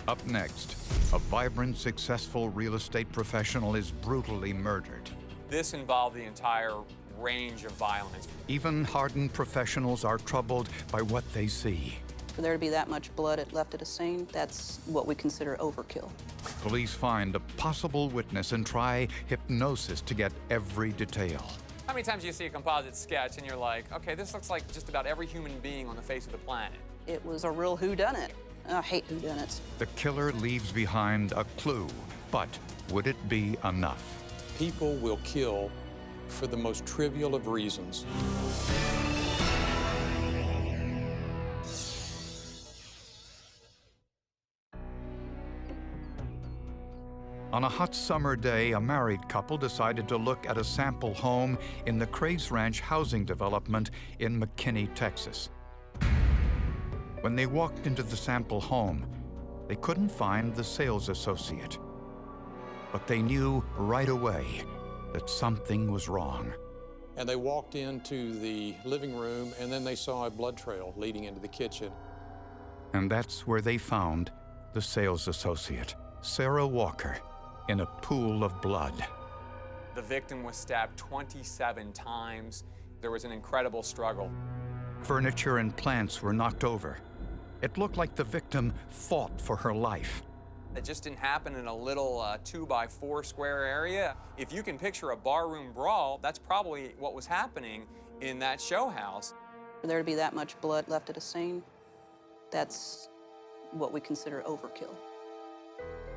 Up next, a vibrant, successful real estate professional is brutally murdered. This involved the entire range of violence. Even hardened professionals are troubled by what they see. For there to be that much blood left at a scene, that's what we consider overkill. Police find a possible witness and try hypnosis to get every detail. How many times do you see a composite sketch and you're like, okay, this looks like just about every human being on the face of the planet? It was a real whodunit. I hate whodunits. The killer leaves behind a clue, but would it be enough? People will kill for the most trivial of reasons. On a hot summer day, a married couple decided to look at a sample home in the Craze Ranch housing development in McKinney, Texas. When they walked into the sample home, they couldn't find the sales associate. But they knew right away that something was wrong. And they walked into the living room, and then they saw a blood trail leading into the kitchen. And that's where they found the sales associate, Sara Walker, in a pool of blood. The victim was stabbed 27 times. There was an incredible struggle. Furniture and plants were knocked over. It looked like the victim fought for her life. It just didn't happen in a little 2x4 square area. If you can picture a barroom brawl, that's probably what was happening in that show house. For there to be that much blood left at a scene, that's what we consider overkill.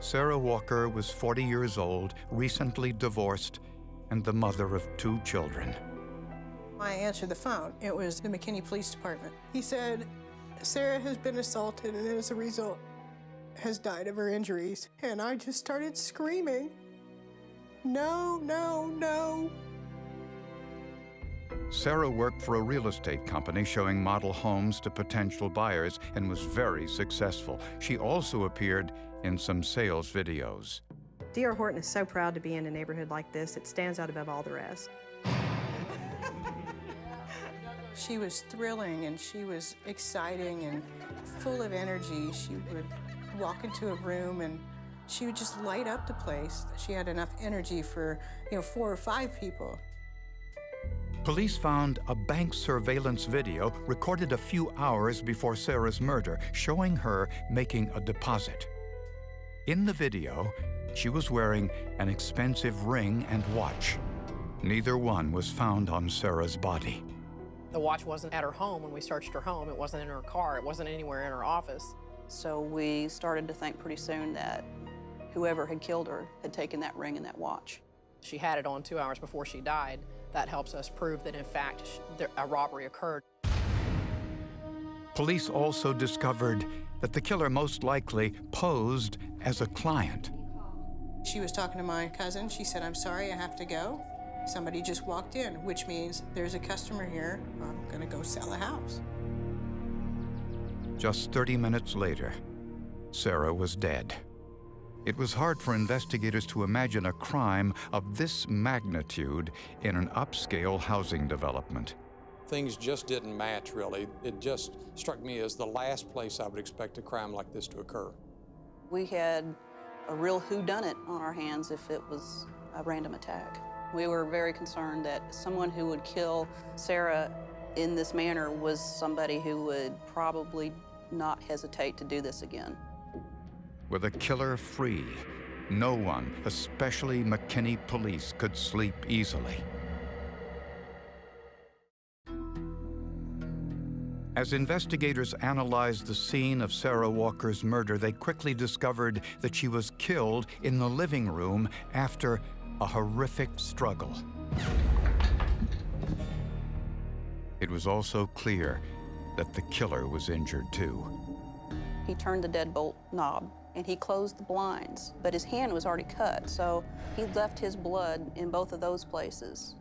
Sara Walker was 40 years old, recently divorced, and the mother of 2 children. I answered the phone. It was the McKinney Police Department. He said, Sara has been assaulted and as a result has died of her injuries. And I just started screaming, no, no, no. Sara worked for a real estate company showing model homes to potential buyers and was very successful. She also appeared in some sales videos. D.R. Horton is so proud to be in a neighborhood like this. It stands out above all the rest. She was thrilling and she was exciting and full of energy. She would walk into a room and she would just light up the place. She had enough energy for, 4 or 5 people. Police found a bank surveillance video recorded a few hours before Sara's murder, showing her making a deposit. In the video, she was wearing an expensive ring and watch. Neither one was found on Sara's body. The watch wasn't at her home when we searched her home. It wasn't in her car. It wasn't anywhere in her office. So we started to think pretty soon that whoever had killed her had taken that ring and that watch. She had it on 2 hours before she died. That helps us prove that, in fact, a robbery occurred. Police also discovered that the killer most likely posed as a client. She was talking to my cousin. She said, I'm sorry, I have to go. Somebody just walked in, which means there's a customer here. I'm gonna go sell a house. Just 30 minutes later, Sara was dead. It was hard for investigators to imagine a crime of this magnitude in an upscale housing development. Things just didn't match, really. It just struck me as the last place I would expect a crime like this to occur. We had a real whodunit on our hands if it was a random attack. We were very concerned that someone who would kill Sara in this manner was somebody who would probably not hesitate to do this again. With a killer free, no one, especially McKinney police, could sleep easily. As investigators analyzed the scene of Sara Walker's murder, they quickly discovered that she was killed in the living room after a horrific struggle. It was also clear that the killer was injured too. He turned the deadbolt knob and he closed the blinds, but his hand was already cut, so he left his blood in both of those places.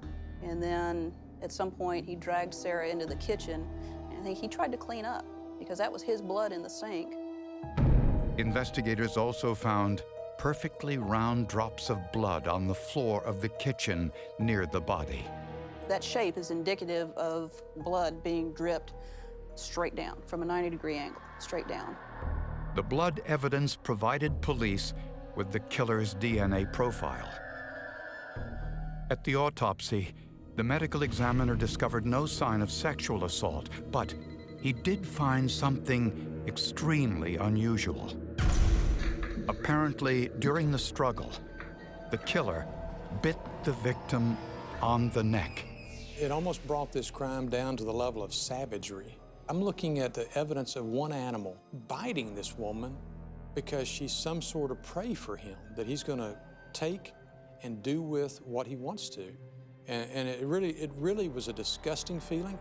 And then at some point he dragged Sara into the kitchen and he tried to clean up because that was his blood in the sink. Investigators also found perfectly round drops of blood on the floor of the kitchen near the body. That shape is indicative of blood being dripped straight down from a 90-degree angle, straight down. The blood evidence provided police with the killer's DNA profile. At the autopsy, the medical examiner discovered no sign of sexual assault, but he did find something extremely unusual. Apparently, during the struggle, the killer bit the victim on the neck. It almost brought this crime down to the level of savagery. I'm looking at the evidence of one animal biting this woman because she's some sort of prey for him that he's going to take and do with what he wants to. And it really was a disgusting feeling.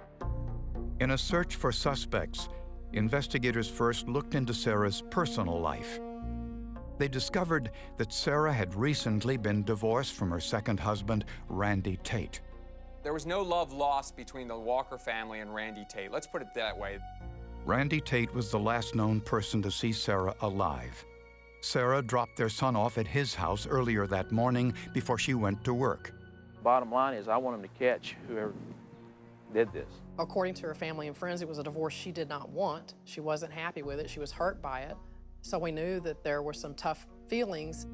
In a search for suspects, investigators first looked into Sara's personal life. They discovered that Sara had recently been divorced from her second husband, Randy Tate. There was no love lost between the Walker family and Randy Tate. Let's put it that way. Randy Tate was the last known person to see Sara alive. Sara dropped their son off at his house earlier that morning before she went to work. Bottom line is I want them to catch whoever did this. According to her family and friends, it was a divorce she did not want. She wasn't happy with it. She was hurt by it. So we knew that there were some tough feelings.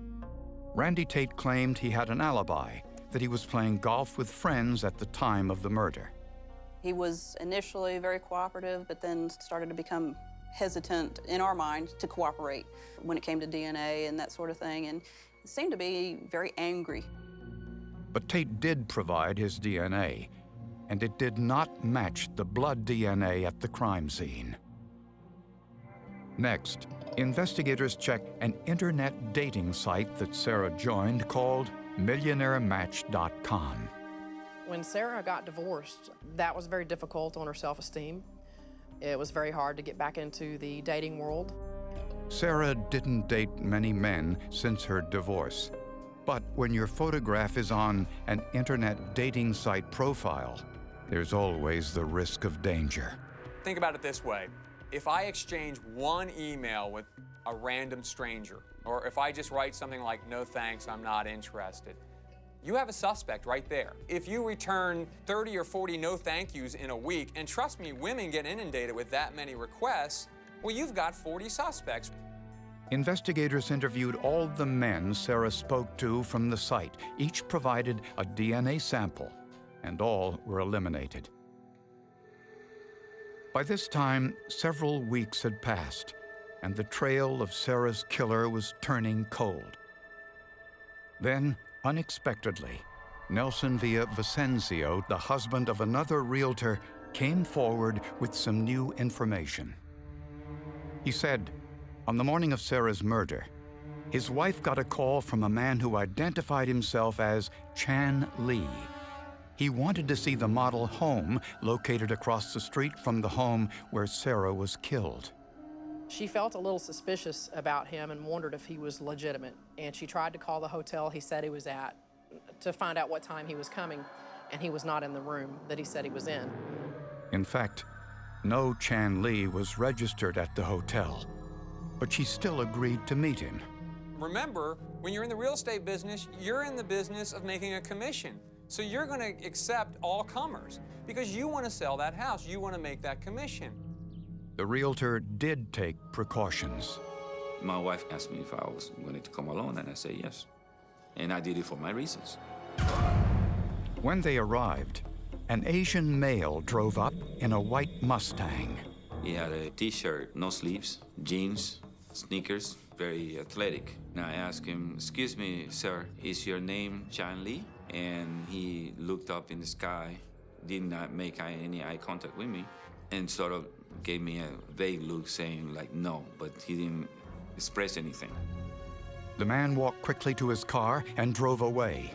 Randy Tate claimed he had an alibi, that he was playing golf with friends at the time of the murder. He was initially very cooperative, but then started to become hesitant, in our mind, to cooperate when it came to DNA and that sort of thing, and seemed to be very angry. But Tate did provide his DNA, and it did not match the blood DNA at the crime scene. Next, investigators checked an internet dating site that Sara joined called MillionaireMatch.com. When Sara got divorced, that was very difficult on her self-esteem. It was very hard to get back into the dating world. Sara didn't date many men since her divorce. But when your photograph is on an internet dating site profile, there's always the risk of danger. Think about it this way. If I exchange one email with a random stranger, or if I just write something like, "No thanks, I'm not interested," you have a suspect right there. If you return 30 or 40 no thank yous in a week, and trust me, women get inundated with that many requests, well, you've got 40 suspects. Investigators interviewed all the men Sara spoke to from the site. Each provided a DNA sample, and all were eliminated. By this time, several weeks had passed, and the trail of Sara's killer was turning cold. Then, unexpectedly, Nelson Villavicencio, the husband of another realtor, came forward with some new information. He said, on the morning of Sara's murder, his wife got a call from a man who identified himself as Chan Lee. He wanted to see the model home located across the street from the home where Sara was killed. She felt a little suspicious about him and wondered if he was legitimate. And she tried to call the hotel he said he was at to find out what time he was coming, and he was not in the room that he said he was in. In fact, no Chan Lee was registered at the hotel, but she still agreed to meet him. Remember, when you're in the real estate business, you're in the business of making a commission. So you're going to accept all comers because you want to sell that house. You want to make that commission. The realtor did take precautions. My wife asked me if I was willing to come along, and I said yes. And I did it for my reasons. When they arrived, an Asian male drove up in a white Mustang. He had a t-shirt, no sleeves, jeans, sneakers, very athletic. And I asked him, "Excuse me, sir, is your name Chan Lee?" And he looked up in the sky, did not make any eye contact with me, and sort of gave me a vague look saying like no, but he didn't express anything. The man walked quickly to his car and drove away.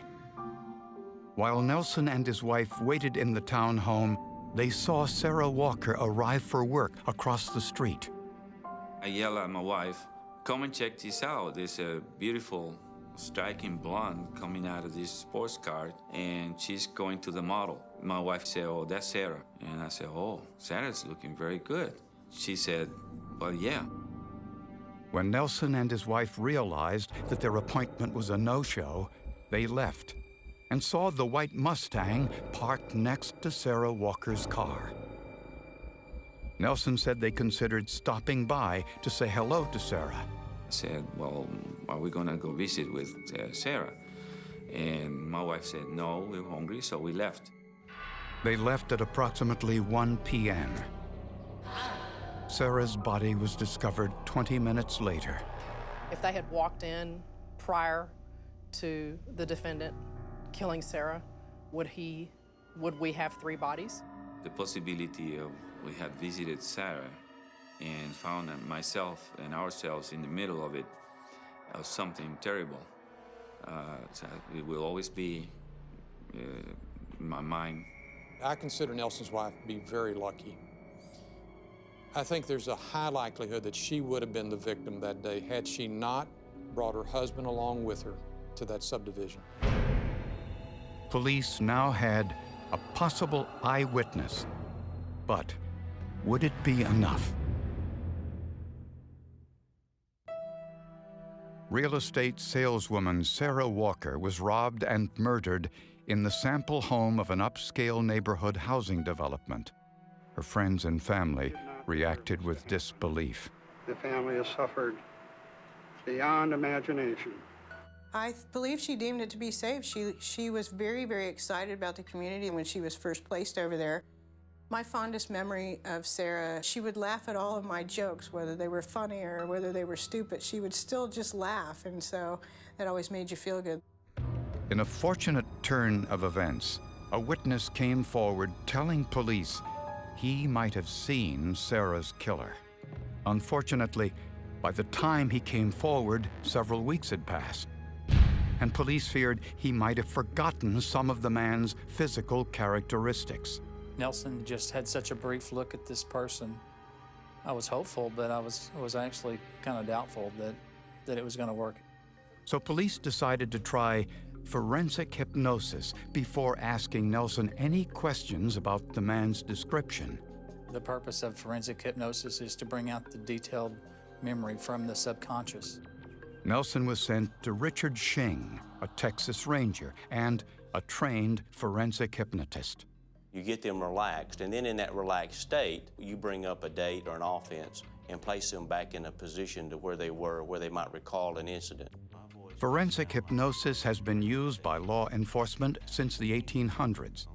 While Nelson and his wife waited in the townhome, they saw Sara Walker arrive for work across the street. I yelled at my wife, "Come and check this out. There's a beautiful, striking blonde coming out of this sports car, and she's going to the model." My wife said, "Oh, that's Sara." And I said, "Oh, Sara's looking very good." She said, "Well, yeah." When Nelson and his wife realized that their appointment was a no-show, they left and saw the white Mustang parked next to Sara Walker's car. Nelson said they considered stopping by to say hello to Sara. I said, well, are we gonna go visit with Sara? And my wife said, no, we're hungry, so we left. They left at approximately 1 p.m. Sara's body was discovered 20 minutes later. If they had walked in prior to the defendant killing Sara, would we have 3 bodies? The possibility of we had visited Sara and found myself and ourselves in the middle of it was something terrible. So it will always be in my mind. I consider Nelson's wife to be very lucky. I think there's a high likelihood that she would have been the victim that day had she not brought her husband along with her to that subdivision. Police now had a possible eyewitness, but would it be enough? Real estate saleswoman Sara Walker was robbed and murdered in the sample home of an upscale neighborhood housing development. Her friends and family reacted with disbelief. The family has suffered beyond imagination. I believe she deemed it to be safe. She was very, very excited about the community when she was first placed over there. My fondest memory of Sara, she would laugh at all of my jokes, whether they were funny or whether they were stupid. She would still just laugh, and so that always made you feel good. In a fortunate turn of events, a witness came forward telling police he might have seen Sara's killer. Unfortunately, by the time he came forward, several weeks had passed, and police feared he might have forgotten some of the man's physical characteristics. Nelson just had such a brief look at this person. I was hopeful, but I was actually kind of doubtful that it was going to work. So police decided to try forensic hypnosis before asking Nelson any questions about the man's description. The purpose of forensic hypnosis is to bring out the detailed memory from the subconscious. Nelson was sent to Richard Shing, a Texas Ranger and a trained forensic hypnotist. You get them relaxed, and then in that relaxed state, you bring up a date or an offense and place them back in a position to where they were, where they might recall an incident. Forensic hypnosis has been used by law enforcement since the 1800s.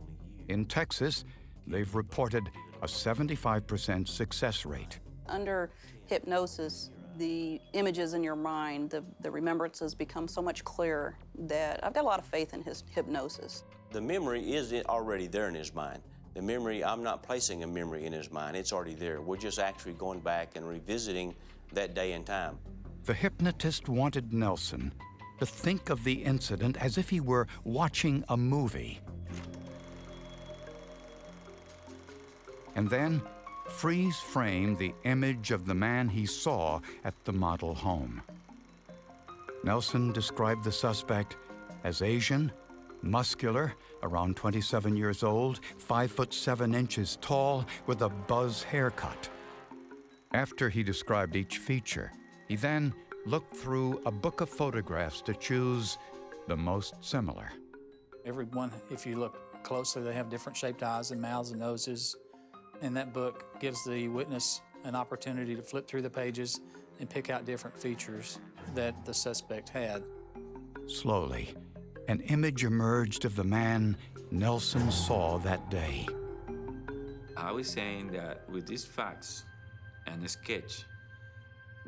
In Texas, they've reported a 75% success rate. Under hypnosis, the images in your mind, the remembrances become so much clearer that I've got a lot of faith in his hypnosis. The memory is already there in his mind. The memory, I'm not placing a memory in his mind, it's already there. We're just actually going back and revisiting that day and time. The hypnotist wanted Nelson to think of the incident as if he were watching a movie. And then freeze frame the image of the man he saw at the model home. Nelson described the suspect as Asian, muscular, around 27 years old, 5'7" tall, with a buzz haircut. After he described each feature, he then looked through a book of photographs to choose the most similar. Everyone, if you look closely, they have different shaped eyes and mouths and noses. And that book gives the witness an opportunity to flip through the pages and pick out different features that the suspect had. Slowly, an image emerged of the man Nelson saw that day. I was saying that with these facts and the sketch,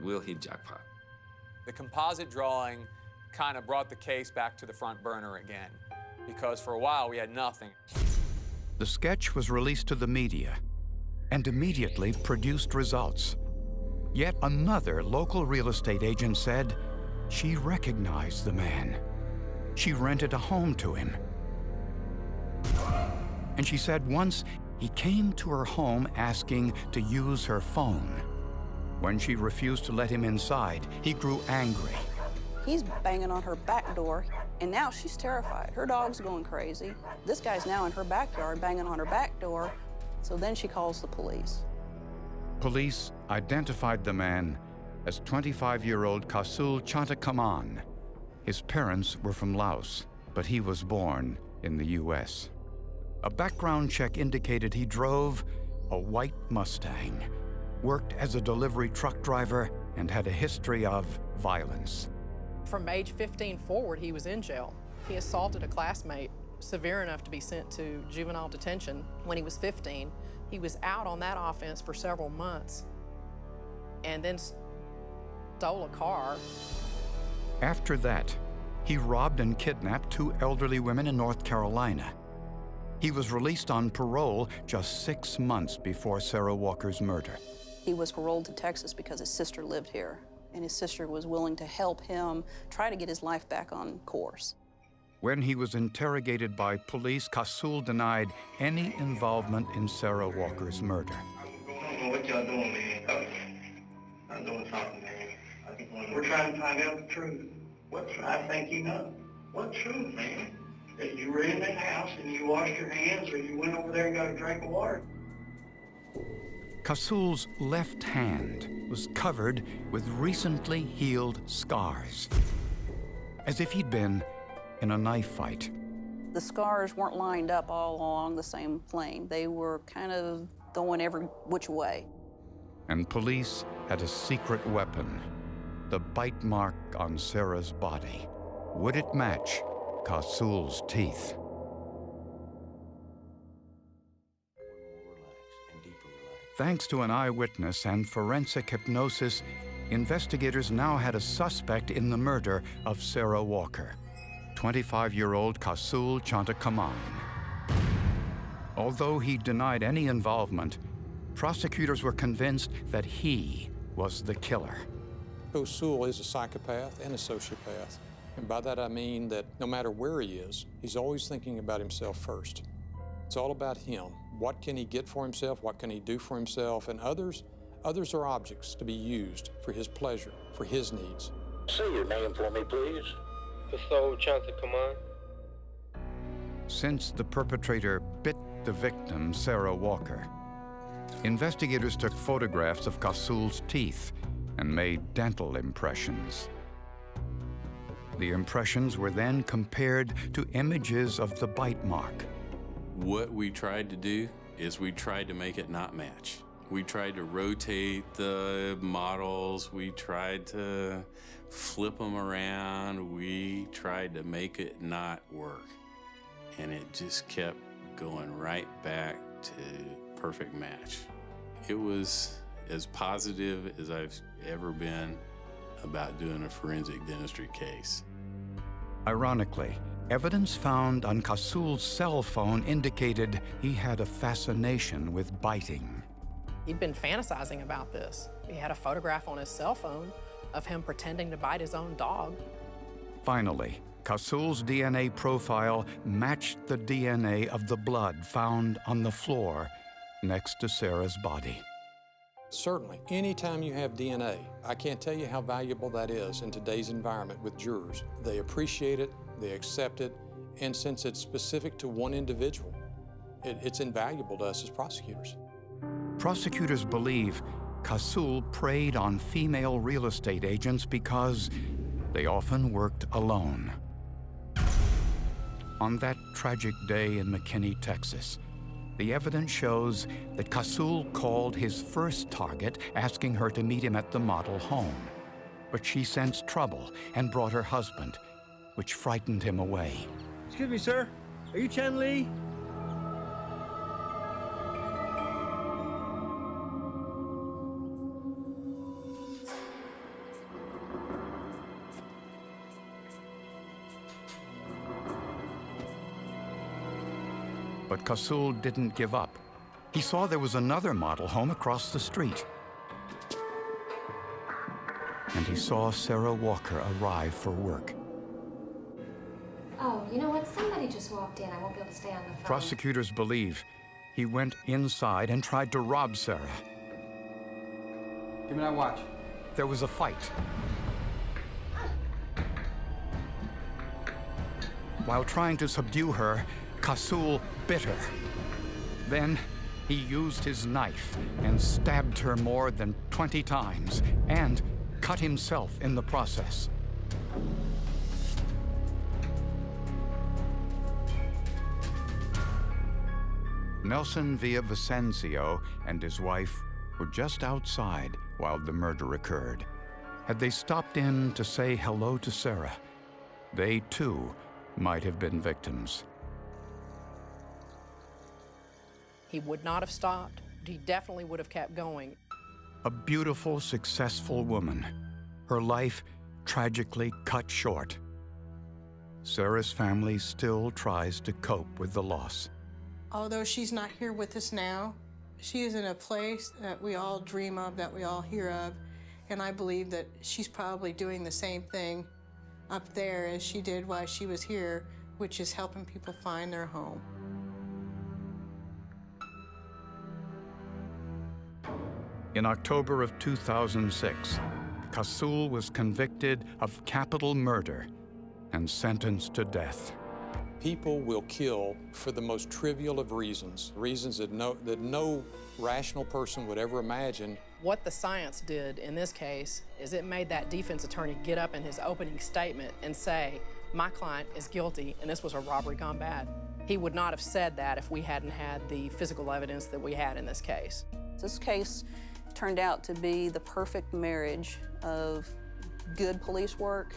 we'll hit jackpot. The composite drawing kind of brought the case back to the front burner again, because for a while we had nothing. The sketch was released to the media and immediately produced results. Yet another local real estate agent said she recognized the man. She rented a home to him. And she said once he came to her home asking to use her phone. When she refused to let him inside, he grew angry. He's banging on her back door, and now she's terrified. Her dog's going crazy. This guy's now in her backyard banging on her back door, so then she calls the police. Police identified the man as 25-year-old Kasul Chantakaman. His parents were from Laos, but he was born in the U.S. A background check indicated he drove a white Mustang, worked as a delivery truck driver, and had a history of violence. From age 15 forward, he was in jail. He assaulted a classmate, severe enough to be sent to juvenile detention when he was 15. He was out on that offense for several months and then stole a car. After that, he robbed and kidnapped 2 elderly women in North Carolina. He was released on parole just 6 months before Sara Walker's murder. He was paroled to Texas because his sister lived here, and his sister was willing to help him try to get his life back on course. When he was interrogated by police, Kasul denied any involvement in Sara Walker's murder. I don't know what y'all doing, man. I'm doing something, man. We're trying to find out the truth. What truth? I think you know. What truth, man? That you were in that house and you washed your hands or you went over there and got a drink of water. Kasul's left hand was covered with recently healed scars, as if he'd been in a knife fight. The scars weren't lined up all along the same plane. They were kind of going every which way. And police had a secret weapon, the bite mark on Sara's body. Would it match Kasul's teeth? Thanks to an eyewitness and forensic hypnosis, investigators now had a suspect in the murder of Sara Walker, 25-year-old Kasul Chantakaman. Although he denied any involvement, prosecutors were convinced that he was the killer. Kasul is a psychopath and a sociopath. And by that I mean that no matter where he is, he's always thinking about himself first. It's all about him. What can he get for himself? What can he do for himself? And others are objects to be used for his pleasure, for his needs. Say your name for me, please. Kasul Chantakaman. Since the perpetrator bit the victim, Sara Walker, investigators took photographs of Kasul's teeth and made dental impressions. The impressions were then compared to images of the bite mark. What we tried to do is we tried to make it not match. We tried to rotate the models. We tried to flip them around. We tried to make it not work. And it just kept going right back to perfect match. It was as positive as I've ever been about doing a forensic dentistry case. Ironically, evidence found on Kasul's cell phone indicated he had a fascination with biting. He'd been fantasizing about this. He had a photograph on his cell phone of him pretending to bite his own dog. Finally, Kasul's DNA profile matched the DNA of the blood found on the floor next to Sara's body. Certainly, anytime you have DNA, I can't tell you how valuable that is in today's environment with jurors. They appreciate it, they accept it, and since it's specific to one individual, it's invaluable to us as prosecutors. Prosecutors believe Kasul preyed on female real estate agents because they often worked alone. On that tragic day in McKinney, Texas, the evidence shows that Kasul called his first target, asking her to meet him at the model home. But she sensed trouble and brought her husband, which frightened him away. Excuse me, sir. Are you Chen Li? But Kasul didn't give up. He saw there was another model home across the street. And he saw Sara Walker arrive for work. Oh, you know what? Somebody just walked in. I won't be able to stay on the phone. Prosecutors believe he went inside and tried to rob Sara. Give me that watch. There was a fight. While trying to subdue her, Kasul bit her. Then he used his knife and stabbed her more than 20 times and cut himself in the process. Nelson Villavicencio and his wife were just outside while the murder occurred. Had they stopped in to say hello to Sara, they too might have been victims. He would not have stopped. He definitely would have kept going. A beautiful, successful woman, her life tragically cut short. Sara's family still tries to cope with the loss. Although she's not here with us now, she is in a place that we all dream of, that we all hear of, and I believe that she's probably doing the same thing up there as she did while she was here, which is helping people find their home. In October of 2006, Kasul was convicted of capital murder and sentenced to death. People will kill for the most trivial of reasons, reasons that no rational person would ever imagine. What the science did in this case is it made that defense attorney get up in his opening statement and say, my client is guilty and this was a robbery gone bad. He would not have said that if we hadn't had the physical evidence that we had in this case. This case turned out to be the perfect marriage of good police work,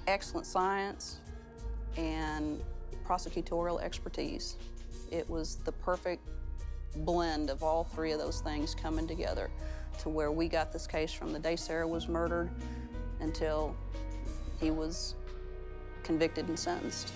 excellent science, and prosecutorial expertise. It was the perfect blend of all three of those things coming together to where we got this case from the day Sara was murdered until he was convicted and sentenced.